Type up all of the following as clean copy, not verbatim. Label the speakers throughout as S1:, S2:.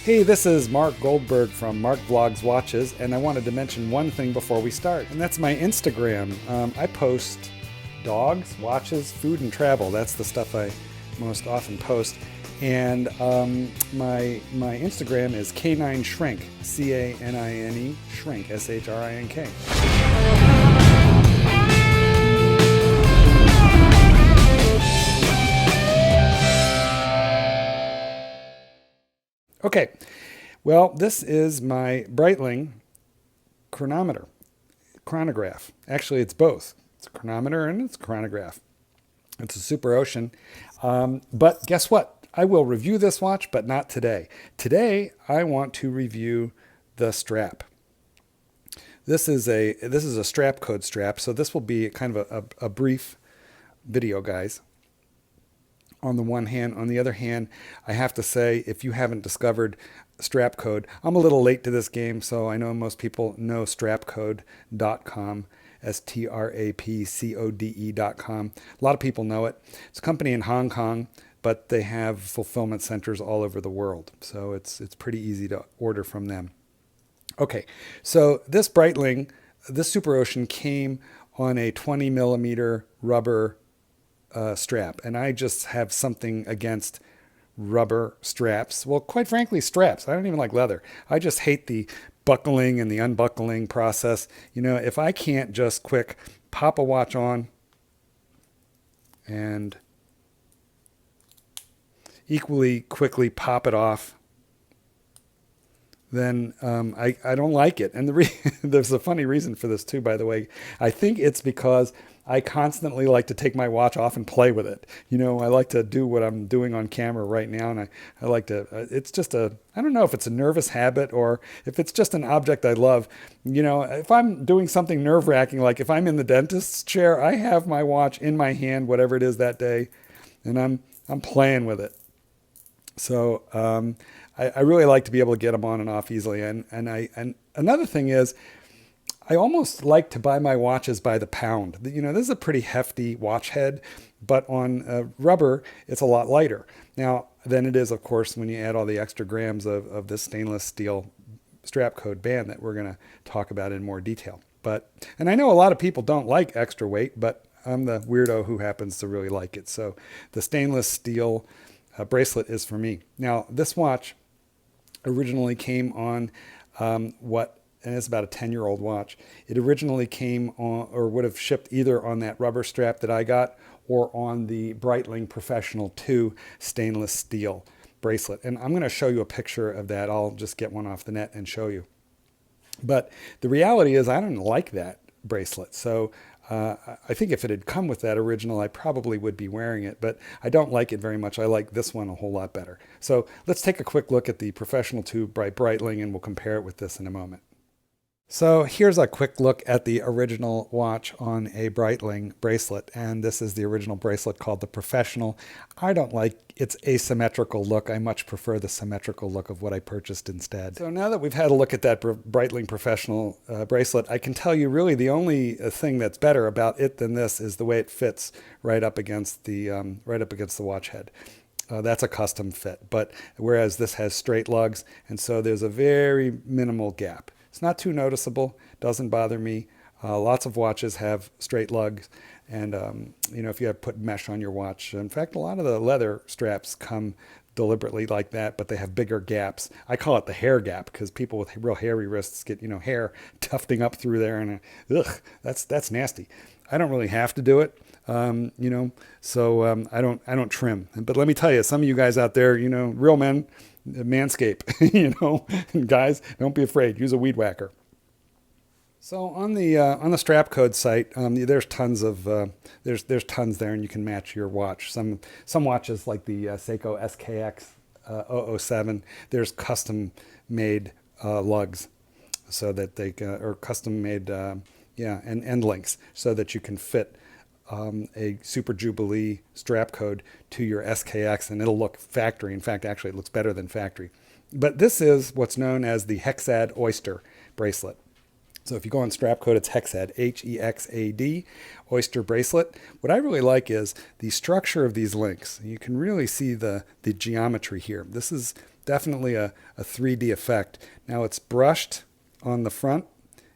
S1: Hey, this is Mark Goldberg from Mark Vlogs Watches, and I wanted to mention one thing before we start, and that's my Instagram. I post dogs, watches, food, and travel. That's the stuff I most often post. And my Instagram is Canine Shrink, C-A-N-I-N-E, Shrink, S-H-R-I-N-K. Okay, well, this is my Breitling chronograph. Actually, it's both. It's a chronometer and it's a chronograph. It's a Superocean. But guess what? I will review this watch, but not today. Today, I want to review the strap. This is a Strapcode strap, so this will be kind of a brief video, guys. On the one hand. On the other hand, I have to say, if you haven't discovered Strapcode, I'm a little late to this game, so I know most people know Strapcode.com, Strapcode.com. A lot of people know it. It's a company in Hong Kong, but they have fulfillment centers all over the world, so it's pretty easy to order from them. Okay, so this Breitling, this Superocean came on a 20 millimeter rubber strap, and I just have something against rubber straps. Well, quite frankly, straps. I don't even like leather. I just hate the buckling and the unbuckling process. You know, if I can't just quick pop a watch on and equally quickly pop it off, then I don't like it. And there's a funny reason for this too, by the way. I think it's because I constantly like to take my watch off and play with it. You know, I like to do what I'm doing on camera right now, and I like to, it's just I don't know if it's a nervous habit or if it's just an object I love. You know, if I'm doing something nerve-wracking, like if I'm in the dentist's chair, I have my watch in my hand, whatever it is that day, and I'm playing with it. So I really like to be able to get them on and off easily. And another thing is, I almost like to buy my watches by the pound. You know, this is a pretty hefty watch head, but on rubber, it's a lot lighter. Now, than it is, of course, when you add all the extra grams of this stainless steel Strapcode band that we're going to talk about in more detail. And I know a lot of people don't like extra weight, but I'm the weirdo who happens to really like it. So the stainless steel bracelet is for me. Now, this watch originally came on and it's about a 10-year-old watch. It originally came on, or would have shipped either on that rubber strap that I got or on the Breitling Professional 2 stainless steel bracelet. And I'm going to show you a picture of that. I'll just get one off the net and show you. But the reality is I don't like that bracelet. So I think if it had come with that original, I probably would be wearing it, but I don't like it very much. I like this one a whole lot better. So let's take a quick look at the Professional 2 by Breitling, and we'll compare it with this in a moment. So here's a quick look at the original watch on a Breitling bracelet, and this is the original bracelet called the Professional. I don't like its asymmetrical look. I much prefer the symmetrical look of what I purchased instead. So now that we've had a look at that Breitling Professional bracelet, I can tell you really the only thing that's better about it than this is the way it fits right up against the watch head. That's a custom fit, but whereas this has straight lugs, and so there's a very minimal gap. It's not too noticeable, doesn't bother me. Lots of watches have straight lugs, and you know, if you have put mesh on your watch, in fact, a lot of the leather straps come deliberately like that, but they have bigger gaps. I call it the hair gap because people with real hairy wrists get, you know, hair tufting up through there, and that's nasty. I don't really have to do it, you know, so I don't trim. But let me tell you, some of you guys out there, you know, real men, manscape, you know, and guys, don't be afraid. Use a weed whacker. So on the Strapcode site, there's tons of there's tons there, and you can match your watch. Some watches like the Seiko SKX 007, there's custom made lugs, so that they or custom made and end links, so that you can fit a Super Jubilee Strapcode to your SKX, and it'll look factory. In fact, actually, it looks better than factory. But this is what's known as the Hexad Oyster bracelet. So if you go on Strapcode, it's Hexad, H-E-X-A-D, Oyster bracelet. What I really like is the structure of these links. You can really see the geometry here. This is definitely a 3D effect. Now it's brushed on the front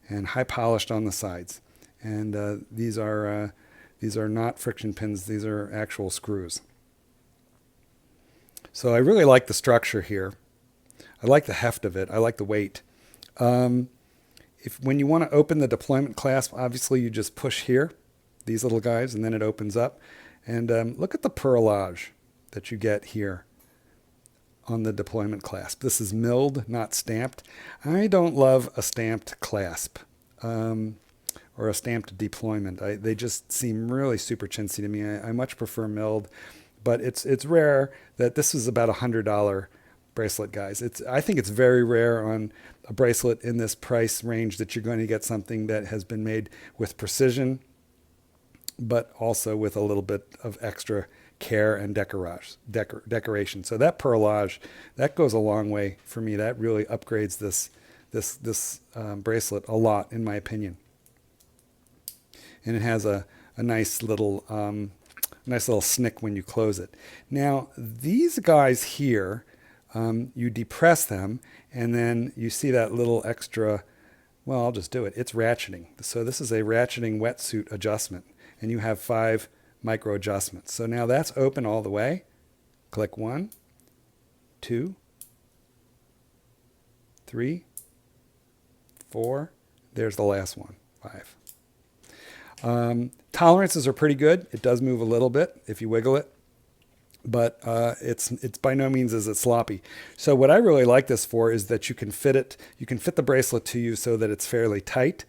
S1: and high polished on the sides. And these are not friction pins. These are actual screws. So I really like the structure here. I like the heft of it. I like the weight. When you want to open the deployment clasp, obviously you just push here, these little guys, and then it opens up. And look at the perlage that you get here on the deployment clasp. This is milled, not stamped. I don't love a stamped clasp or a stamped deployment. They just seem really super chintzy to me. I much prefer milled, but it's rare that this is about $100 bracelet, guys. I think it's very rare on a bracelet in this price range that you're going to get something that has been made with precision, but also with a little bit of extra care and decoration. So that perlage, that goes a long way for me. That really upgrades this bracelet a lot, in my opinion. And it has a nice little snick when you close it. Now these guys here, you depress them, and then you see that little extra. Well, I'll just do it. It's ratcheting. So this is a ratcheting wetsuit adjustment, and you have 5 micro adjustments. So now that's open all the way. Click 1, 2, 3, 4. There's the last one, 5. Tolerances are pretty good. It does move a little bit if you wiggle it, but it's by no means is it sloppy. So what I really like this for is that you can fit it. You can fit the bracelet to you so that it's fairly tight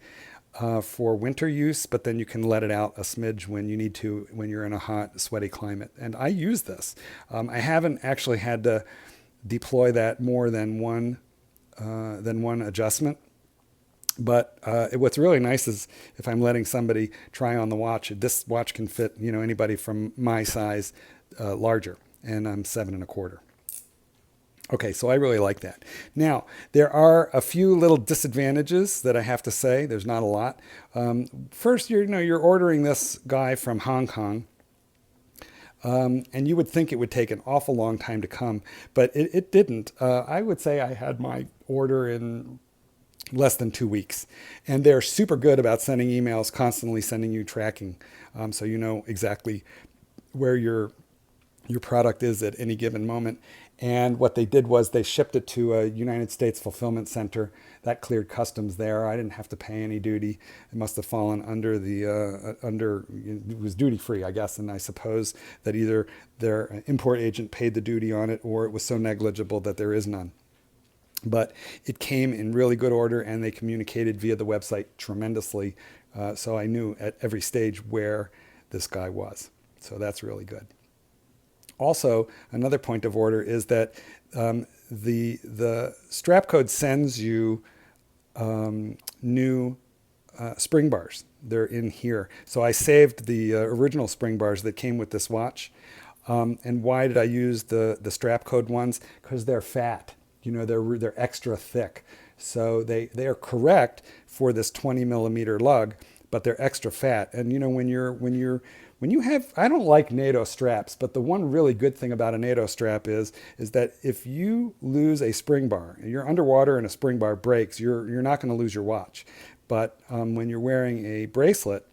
S1: for winter use, but then you can let it out a smidge when you need to, when you're in a hot, sweaty climate. And I use this. I haven't actually had to deploy that more than one adjustment. But what's really nice is if I'm letting somebody try on the watch, this watch can fit anybody from my size larger, and I'm 7 1/4. Okay, so I really like that. Now, there are a few little disadvantages that I have to say. There's not a lot. First, you're ordering this guy from Hong Kong, and you would think it would take an awful long time to come, but it didn't. I would say I had my order in less than 2 weeks, and they're super good about sending emails, constantly sending you tracking, so you know exactly where your product is at any given moment. And what they did was they shipped it to a United States fulfillment center that cleared customs there. I didn't have to pay any duty. It must have fallen under it was duty free, I guess. And I suppose that either their import agent paid the duty on it, or it was so negligible that there is none. But it came in really good order, and they communicated via the website tremendously. So I knew at every stage where this guy was. So that's really good. Also, another point of order is that the Strapcode sends you new spring bars. They're in here. So I saved the original spring bars that came with this watch. And why did I use the Strapcode ones? Because they're fat. They're extra thick. So they are correct for this 20 millimeter lug, but they're extra fat. And when you have, I don't like NATO straps, but the one really good thing about a NATO strap is that if you lose a spring bar, you're underwater and a spring bar breaks, you're not going to lose your watch. But when you're wearing a bracelet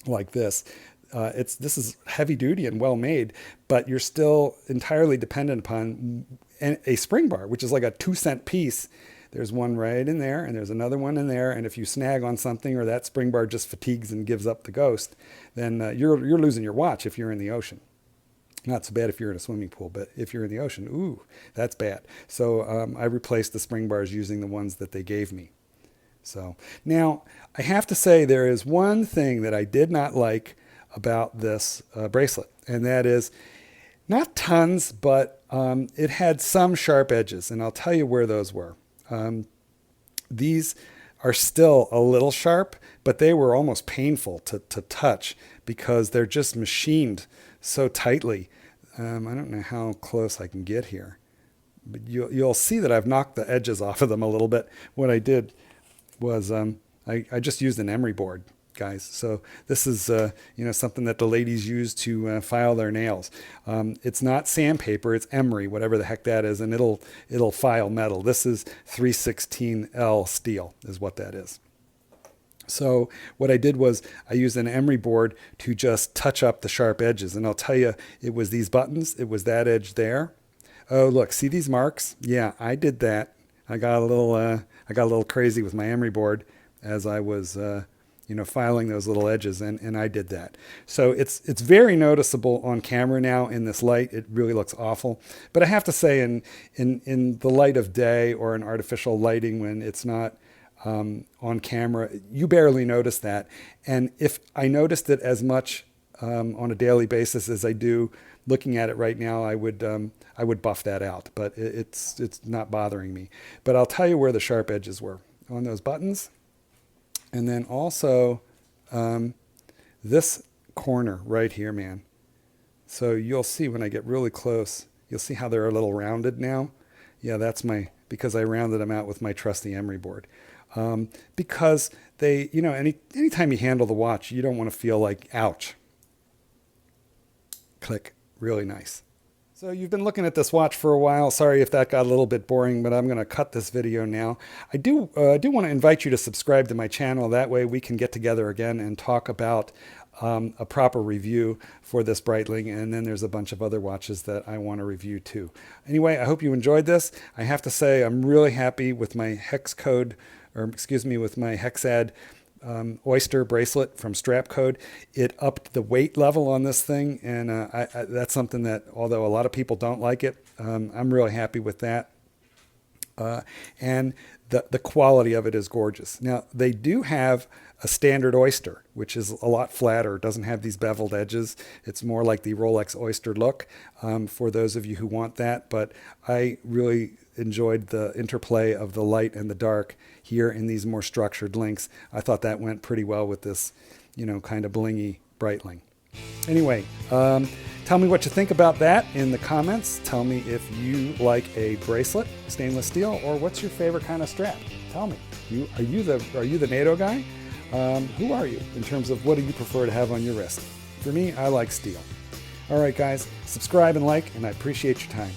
S1: like this, this is heavy duty and well made, but you're still entirely dependent upon a spring bar, which is like a 2-cent piece. There's one right in there, and there's another one in there. And if you snag on something, or that spring bar just fatigues and gives up the ghost, then you're losing your watch if you're in the ocean. Not so bad if you're in a swimming pool, but if you're in the ocean, ooh, that's bad. So I replaced the spring bars using the ones that they gave me. So now I have to say there is one thing that I did not like about this bracelet, and that is not tons, but it had some sharp edges, and I'll tell you where those were. These are still a little sharp, but they were almost painful to touch because they're just machined so tightly. I don't know how close I can get here, but you'll see that I've knocked the edges off of them a little bit. What I did was I just used an emery board, guys. So this is something that the ladies use to file their nails. It's not sandpaper, it's emery, whatever the heck that is, and it'll file metal. This is 316L steel is what that is. So what I did was I used an emery board to just touch up the sharp edges. And I'll tell you, it was these buttons. It was that edge there. Oh, look, see these marks? Yeah, I did that. I got a little crazy with my emery board as I was, filing those little edges, and I did that. So it's very noticeable on camera now in this light. It really looks awful. But I have to say, in the light of day or in artificial lighting when it's not on camera, you barely notice that. And if I noticed it as much on a daily basis as I do looking at it right now, I would buff that out. But it's not bothering me. But I'll tell you where the sharp edges were on those buttons, and then also this corner right here, man. So you'll see when I get really close, you'll see how they're a little rounded now. Yeah, that's because I rounded them out with my trusty emery board. Because they, anytime you handle the watch, you don't want to feel like, ouch. Click, really nice. So you've been looking at this watch for a while. Sorry if that got a little bit boring, but I'm going to cut this video now. I do want to invite you to subscribe to my channel. That way we can get together again and talk about a proper review for this Breitling, and then there's a bunch of other watches that I want to review too. Anyway, I hope you enjoyed this. I have to say I'm really happy with my with my Hexad Oyster bracelet from Strapcode. It upped the weight level on this thing, and that's something that, although a lot of people don't like it, I'm really happy with that. And the quality of it is gorgeous. Now, they do have a standard Oyster, which is a lot flatter. It doesn't have these beveled edges. It's more like the Rolex Oyster look for those of you who want that. But I really enjoyed the interplay of the light and the dark here in these more structured links. I thought that went pretty well with this, kind of blingy Breitling. Anyway, tell me what you think about that in the comments. Tell me if you like a bracelet, stainless steel, or what's your favorite kind of strap. Tell me. Are you the NATO guy? Who are you in terms of what do you prefer to have on your wrist? For me, I like steel. All right, guys, subscribe and like, and I appreciate your time.